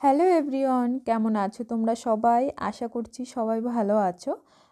Hello everyone, কেমন আছো তোমরা সবাই? আশা করছি সবাই ভালো আছো।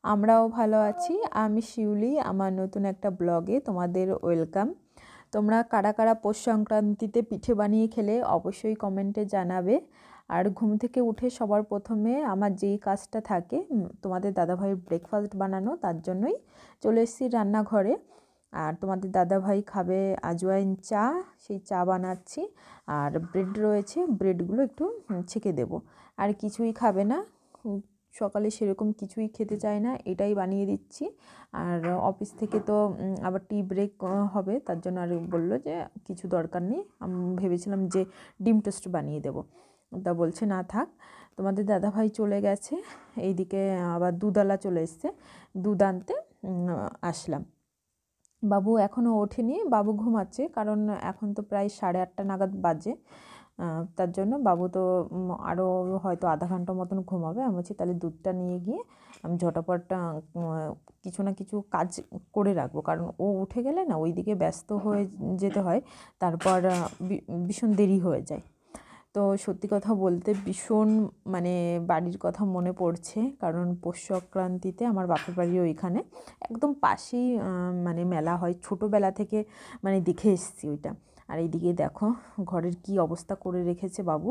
আমরাও ভালো আছি। আমি শিউলি, আমার নতুন একটা ব্লগে তোমাদের ওয়েলকাম। তোমরা কারা কারা পৌষ সংক্রান্তিতে পিঠে বানিয়ে খেলে অবশ্যই কমেন্টে জানাবে। আর ঘুম থেকে উঠে সবার প্রথমে আমার যেই কাজটা থাকে তোমাদের দাদাভাইয়ের ব্রেকফাস্ট বানানো, তার জন্যই চলে এসেছি রান্নাঘরে। আর তোমাদের দাদাভাই খাবে আজওয়াইন চা, সেই চা বানাচ্ছি। আর ব্রেড রয়েছে, ব্রেডগুলো একটু ছেঁকে দেবো। আর কিছুই খাবে না, সকালে সেরকম কিছুই খেতে চায় না, এটাই বানিয়ে দিচ্ছি। আর অফিস থেকে তো আবার টি ব্রেক হবে, তার জন্য আর বললো যে কিছু দরকার নেই। আমি ভেবেছিলাম যে ডিম টোস্ট বানিয়ে দেবো, তা বলছে না থাক। তোমাদের দাদাভাই চলে গেছে, এইদিকে আবার দুধওয়ালা চলে এসছে, দুধ আনতে আসলাম। বাবু এখনও ওঠেনি, বাবু ঘুমাচ্ছে, কারণ এখন তো প্রায় 8:30 নাগাদ বাজে। তার জন্য বাবু তো আরও হয়তো আধা ঘন্টা মতন ঘুমাবে। আমি বলছি তাহলে দুধটা নিয়ে গিয়ে আমি ঝটাপট কিছু না কিছু কাজ করে রাখবো, কারণ ও উঠে গেলে না ওই দিকে ব্যস্ত হয়ে যেতে হয়, তারপর ভীষণ দেরি হয়ে যায়। তো সত্যি কথা বলতে ভীষণ মানে বাড়ির কথা মনে পড়ছে, কারণ পৌষ সংক্রান্তিতে আমার বাপের বাড়ি ওইখানে একদম পাশেই মানে মেলা হয়, ছোটোবেলা থেকে মানে দেখে এসেছি ওইটা। আর এইদিকে দেখো ঘরের কি অবস্থা করে রেখেছে বাবু,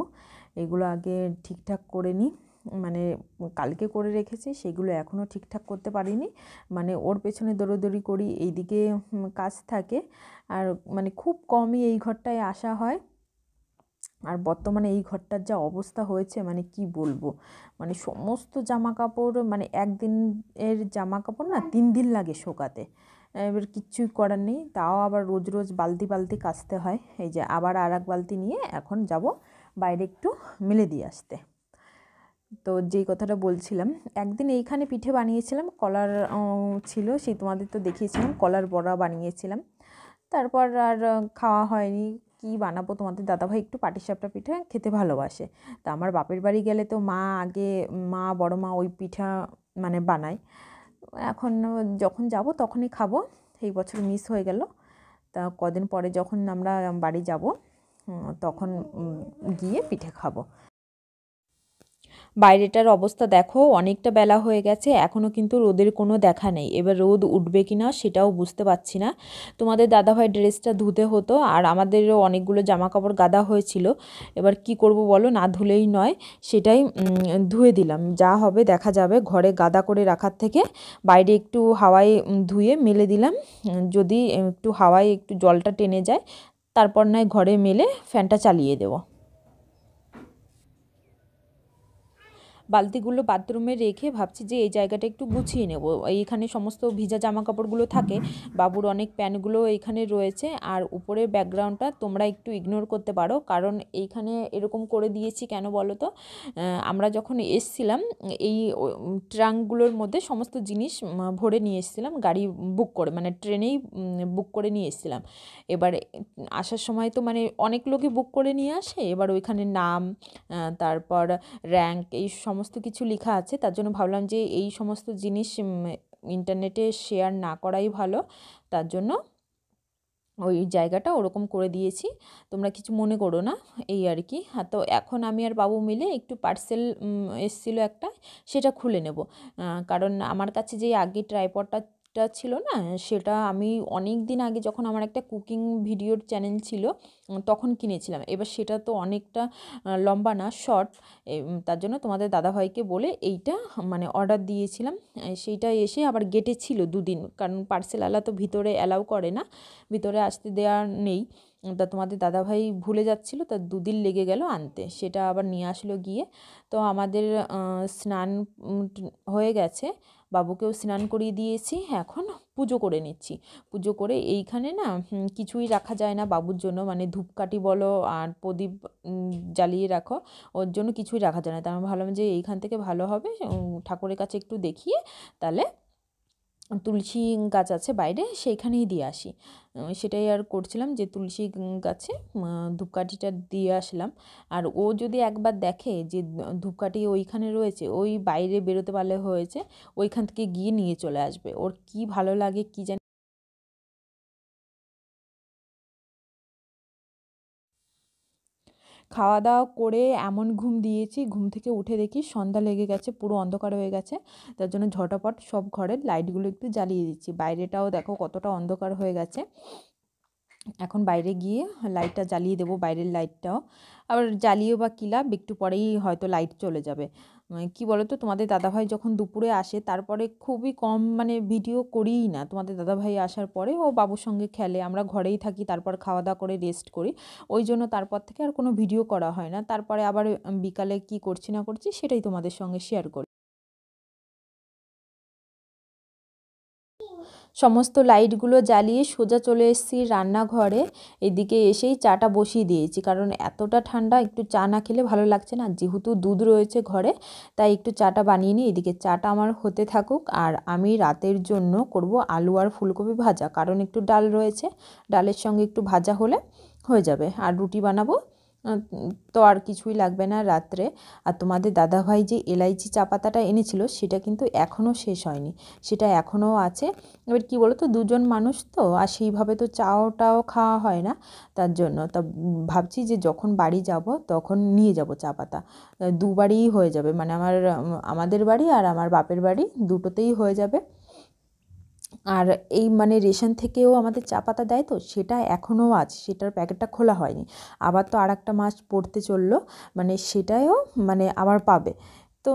এগুলো আগে ঠিকঠাক করে নিই। মানে কালকে করে রেখেছি, সেগুলো এখনও ঠিকঠাক করতে পারিনি। মানে ওর পেছনে দৌড়োদৌড়ি করি, এইদিকে কাজ থাকে। আর মানে খুব কমই এই ঘরটায় আসা হয়। আর বর্তমানে এই ঘরটার যা অবস্থা হয়েছে মানে কি বলবো, মানে সমস্ত জামা কাপড়, মানে একদিন এর জামা কাপড় না 3 দিন লাগে শোকাতে। এবার কিচ্ছুই করার নেই, তাও আবার রোজ রোজ বালতি বালতি কাচতে হয়। এই যে আবার আর এক বালতি নিয়ে এখন যাব বাইরে একটু মেলে দিয়ে আসতে। তো যেই কথাটা বলছিলাম, একদিন এইখানে পিঠে বানিয়েছিলাম, কলার ছিল, সেই তোমাদের তো দেখিয়েছিলাম, কলার বড়া বানিয়েছিলাম। তারপর আর খাওয়া হয়নি। কি বানাবো, তোমাদের দাদাভাই একটু পাটিসাপটা পিঠা খেতে ভালোবাসে। তা আমার বাপের বাড়ি গেলে তো মা আগে, মা বড় মা ওই পিঠা মানে বানায়। এখন যখন যাব তখনই খাবো, এই বছর মিস হয়ে গেল। তা কদিন পরে যখন আমরা বাড়ি যাব তখন গিয়ে পিঠে খাবো। বাইরেটার অবস্থা দেখো, অনেকটা বেলা হয়ে গেছে, এখনও কিন্তু রোদের কোনো দেখা নেই। এবার রোদ উঠবে কি না সেটাও বুঝতে পারছি না। তোমাদের দাদাভাই ড্রেসটা ধুতে হতো, আর আমাদেরও অনেকগুলো জামা কাপড় গাদা হয়েছিল। এবার কি করব বলো, না ধুলেই নয়, সেটাই ধুয়ে দিলাম। যা হবে দেখা যাবে, ঘরে গাদা করে রাখার থেকে বাইরে একটু হাওয়ায় ধুয়ে মেলে দিলাম। যদি একটু হাওয়ায় একটু জলটা টেনে যায়, তারপর নয় ঘরে মেলে ফ্যানটা চালিয়ে দেবো। বালতিগুলো বাথরুমে রেখে ভাবছি যে এই জায়গাটা একটু গুছিয়ে নেব। এইখানে সমস্ত ভিজা জামা কাপড়গুলো থাকে, বাবুর অনেক প্যান্টগুলো এইখানে রয়েছে। আর উপরের ব্যাকগ্রাউন্ডটা তোমরা একটু ইগনোর করতে পারো, কারণ এইখানে এরকম করে দিয়েছি কেন বলো তো, আমরা যখন এসছিলাম এই ট্রাঙ্কগুলোর মধ্যে সমস্ত জিনিস ভরে নিয়ে এসেছিলাম, গাড়ি বুক করে, মানে ট্রেনেই বুক করে নিয়ে এসেছিলাম। এবার আসার সময় তো মানে অনেক লোকই বুক করে নিয়ে আসে, এবার ওইখানে নাম, তারপর র্যাঙ্ক, এই সমস্ত কিছু লেখা আছে। তার জন্য ভাবলাম যে এই সমস্ত জিনিস ইন্টারনেটে শেয়ার না করাই ভালো, তার জন্য ওই জায়গাটা ওরকম করে দিয়েছি। তোমরা কিছু মনে করো না, এই আর কি। হ্যাঁ, তো এখন আমি আর বাবু মিলে একটু পার্সেল এসেছিলো একটা, সেটা খুলে নেব। কারণ আমার কাছে যে আগে ট্রাইপডটা ছিল না, সেটা আমি অনেক দিন আগে যখন আমার একটা কুকিং ভিডিওর চ্যানেল ছিল তখন কিনেছিলাম। এবার সেটা তো অনেকটা লম্বা না, শর্ট। তার জন্য তোমাদের দাদাভাইকে বলে এইটা মানে অর্ডার দিয়েছিলাম। সেইটা এসে আবার গেটে ছিল 2 দিন, কারণ পার্সেলওয়ালা তো ভিতরে অ্যালাউ করে না, ভিতরে আসতে দেওয়া নেই। তা তোমাদের দাদাভাই ভুলে যাচ্ছিলো, তা 2 দিন লেগে গেল আনতে, সেটা আবার নিয়ে আসলো গিয়ে। তো আমাদের স্নান হয়ে গেছে, বাবুকেও স্নান করিয়ে দিয়েছি, এখন পুজো করে নিচ্ছি। পুজো করে এইখানে না কিছুই রাখা যায় না বাবুর জন্য, মানে ধূপকাঠি বলো আর প্রদীপ জ্বালিয়ে রাখো, ওর জন্য কিছুই রাখা যায় না। তা আমি ভাবলাম যে এইখান থেকে ভালো হবে, ঠাকুরের কাছে একটু দেখিয়ে তাহলে তুলসী গাছ আছে বাইরে, সেইখানেই দিয়ে আসি। সেটাই আর করছিলাম, যে তুলসী গাছে ধূপকাঠিটা দিয়ে আসলাম। আর ও যদি একবার দেখে যে ধূপকাঠি ওইখানে রয়েছে, ওই বাইরে বেরোতে পারলে হয়েছে, ওইখান থেকে গিয়ে নিয়ে চলে আসবে। ওর কি ভালো লাগে কি জানি। খাওয়া দাওয়া করে এমন ঘুম দিয়েছি, ঘুম থেকে উঠে দেখি সন্ধ্যা লেগে গেছে, পুরো অন্ধকার হয়ে গেছে। তার জন্য ঝটাপট সব ঘরের লাইটগুলো একটু জ্বালিয়ে দিচ্ছি। বাইরেটাও দেখো কতটা অন্ধকার হয়ে গেছে। এখন বাইরে গিয়ে লাইটটা জ্বালিয়ে দেবো, বাইরের লাইটটাও। আবার জ্বালিয়েও বা কী লাভ, একটু পরেই হয়তো লাইট চলে যাবে। কি বলো তো, তোমাদের দাদাভাই যখন দুপুরে আসে তারপরে খুবই কম ভিডিও করিই না। তোমাদের দাদাভাই আসার পরে ও বাবুর সঙ্গে খেলে, আমরা ঘরেই থাকি, তারপর খাওয়া দাওয়া করে রেস্ট করি। ওই জন্য তারপর থেকে আর কোনো ভিডিও করা হয় না। তারপরে আবার বিকালে কি করছি না করছি সেটাই তোমাদের সঙ্গে শেয়ার করি। সমস্ত লাইটগুলো জ্বালিয়ে সোজা চলে এসেছি রান্নাঘরে। এদিকে এসেই চাটা বসিয়ে দিয়েছি, কারণ এতটা ঠান্ডা একটু চা না খেলে ভালো লাগছে না। যেহেতু দুধ রয়েছে ঘরে, তাই একটু চাটা বানিয়ে নিই। এদিকে চাটা আমার হতে থাকুক, আর আমি রাতের জন্য করব আলু আর ফুলকপি ভাজা, কারণ একটু ডাল রয়েছে, ডালের সঙ্গে একটু ভাজা হলে হয়ে যাবে। আর রুটি বানাবো, তো আর কিছুই লাগবে না রাত্রে। আর তোমাদের দাদাভাই যে এলাইচি চা পাতাটা এনেছিল সেটা কিন্তু এখনও শেষ হয়নি, সেটা এখনও আছে। এবার কী বলো তো, দুজন মানুষ তো, আর সেইভাবে তো চাটাও খাওয়া হয় না। তার জন্য তা ভাবছি যে যখন বাড়ি যাব তখন নিয়ে যাব চা পাতা। দুবারই হয়ে যাবে, আমাদের বাড়ি আর আমার বাপের বাড়ি দুটোতেই হয়ে যাবে। আর এই রেশন থেকেও আমাদের চা পাতা দেয়, তো সেটা এখনও আছে, সেটার প্যাকেটটা খোলা হয়নি। আবার তো আরেকটা মাস পড়তে চললো, সেটাও আবার পাবে, তো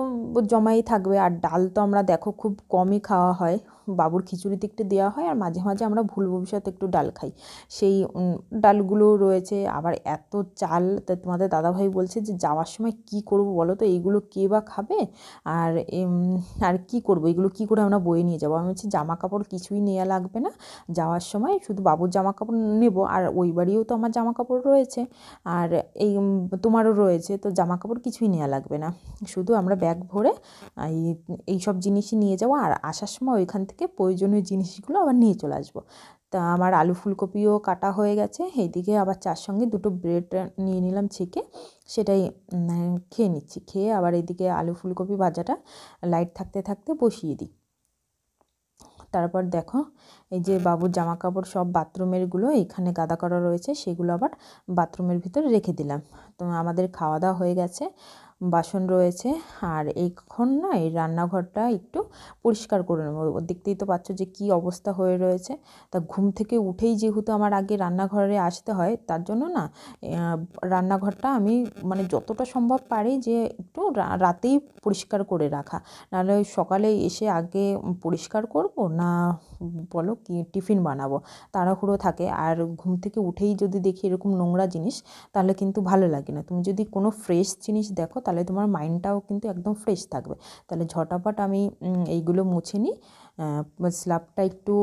জমাই থাকবে। আর ডাল তো আমরা দেখো খুব কমই খাওয়া হয়, বাবুর খিচুড়িতে একটু দেওয়া হয়, আর মাঝে মাঝে আমরা ভুল ভবিষ্যতে একটু ডাল খাই, সেই ডালগুলো রয়েছে। আবার এত চাল, তা তোমাদের দাদাভাই বলছে যে যাওয়ার সময় কি করব বলো তো, এইগুলো কে বা খাবে, আর আর কি করব, এগুলো কি করে আমরা বয়ে নিয়ে যাবো। আমি বলছি জামা কাপড় কিছুই নেওয়া লাগবে না, যাওয়ার সময় শুধু বাবুর জামা কাপড় নেব, আর ওই বাড়িও তো আমার জামা কাপড় রয়েছে, আর এই তোমারও রয়েছে, তো জামা কাপড় কিছুই নেওয়া লাগবে না, শুধু আমরা ব্যাগ ভরে এই সব জিনিসই নিয়ে যাবো। আর আসার সময় ওইখান থেকে প্রয়োজনীয় জিনিসগুলো আবার নিয়ে চলে আসবো। তা আমার আলু ফুলকপিও কাটা হয়ে গেছে। এইদিকে আবার চার সঙ্গে দুটো ব্রেড নিয়ে নিলাম ছেঁকে, সেটাই খেয়ে নিচ্ছি। খেয়ে আবার এদিকে আলু ফুলকপি ভাজাটা লাইট থাকতে থাকতে বসিয়ে দিই। তারপর দেখো, এই যে বাবুর জামা কাপড় সব বাথরুমেরগুলো এখানে গাদা করা রয়েছে, সেগুলো আবার বাথরুমের ভিতরে রেখে দিলাম। তো আমাদের খাওয়া দাওয়া হয়ে গেছে, বাসন রয়েছে, আর এইখন না এই রান্নাঘরটা একটু পরিষ্কার করে নেবো। দেখতেই তো পাচ্ছ যে কী অবস্থা হয়ে রয়েছে। তা ঘুম থেকে উঠেই যেহেতু আমার আগে রান্নাঘরে আসতে হয়, তার জন্য না রান্নাঘরটা আমি যতটা সম্ভব পারি যে একটু রাতেই পরিষ্কার করে রাখা, নাহলে ওই সকালে এসে আগে পরিষ্কার করব না বলো কি টিফিন বানাবো, তাড়াহুড়ো থাকে। আর ঘুম থেকে উঠেই যদি দেখি এরকম নোংরা জিনিস, তাহলে কিন্তু ভালো লাগে না। তুমি যদি কোনো ফ্রেশ জিনিস দেখো, তাহলে তোমার মাইন্ডটাও কিন্তু একদম ফ্রেশ থাকবে। তাহলে ঝটাপট আমি এইগুলো মুছে নিই। স্ল্যাবটা একটু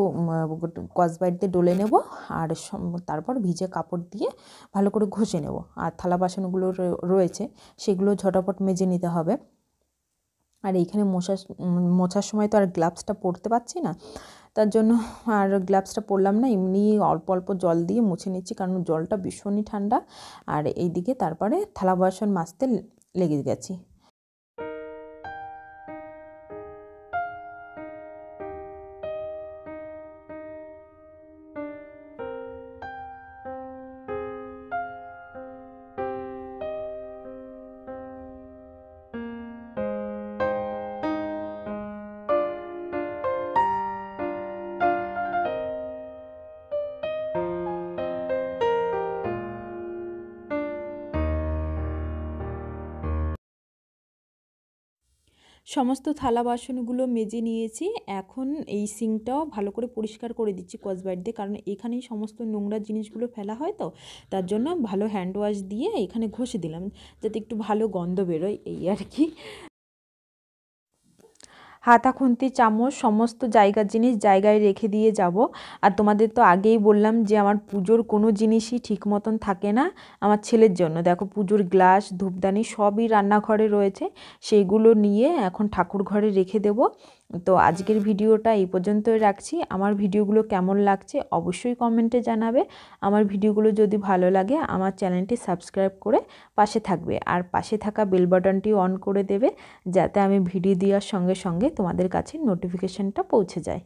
স্কচব্রাইট দিয়ে ডলে নেব, আর তারপর ভিজে কাপড় দিয়ে ভালো করে ঘষে নেব। আর থালা বাসনগুলো রয়েছে, সেগুলো ঝটাপট মেজে নিতে হবে। আর এইখানে মোছার সময় তো আর গ্লাভসটা পরতে পারছি না, তার জন্য আর গ্লাভসটা পরলাম না, এমনি অল্প অল্প জল দিয়ে মুছে নিচ্ছি, কারণ জলটা ভীষণই ঠান্ডা। আর এইদিকে তারপরে থালা বাসন মাজতে লেগে গেছি। সমস্ত থালা বাসনগুলো মেজে নিয়েছি। এখন এই সিঙ্কটাও ভালো করে পরিষ্কার করে দিচ্ছি স্কচব্রাইট দিয়ে, কারণ এখানেই সমস্ত নোংরা জিনিসগুলো ফেলা হয়, তো তার জন্য ভালো হ্যান্ড ওয়াশ দিয়ে এখানে ঘষে দিলাম, যাতে একটু ভালো গন্ধ বেরোয়, এই আর কি। হাতা খুন্তি চামচ সমস্ত জায়গার জিনিস জায়গায় রেখে দিয়ে যাব। আর তোমাদের তো আগেই বললাম যে আমার পুজোর কোনো জিনিসই ঠিক মতন থাকে না আমার ছেলের জন্য। দেখো পুজোর গ্লাস ধূপদানি সবই রান্নাঘরে রয়েছে, সেইগুলো নিয়ে এখন ঠাকুর ঘরে রেখে দেব। তো আজকের ভিডিওটা এই পর্যন্তই রাখছি। আমার ভিডিওগুলো কেমন লাগছে অবশ্যই কমেন্টে জানাবে। আমার ভিডিওগুলো যদি ভালো লাগে আমার চ্যানেলটি সাবস্ক্রাইব করে পাশে থাকবে, আর পাশে থাকা বেল বাটনটি অন করে দেবে, যাতে আমি ভিডিও দেওয়ার সঙ্গে সঙ্গে তোমাদের কাছে নোটিফিকেশানটা পৌঁছে যায়।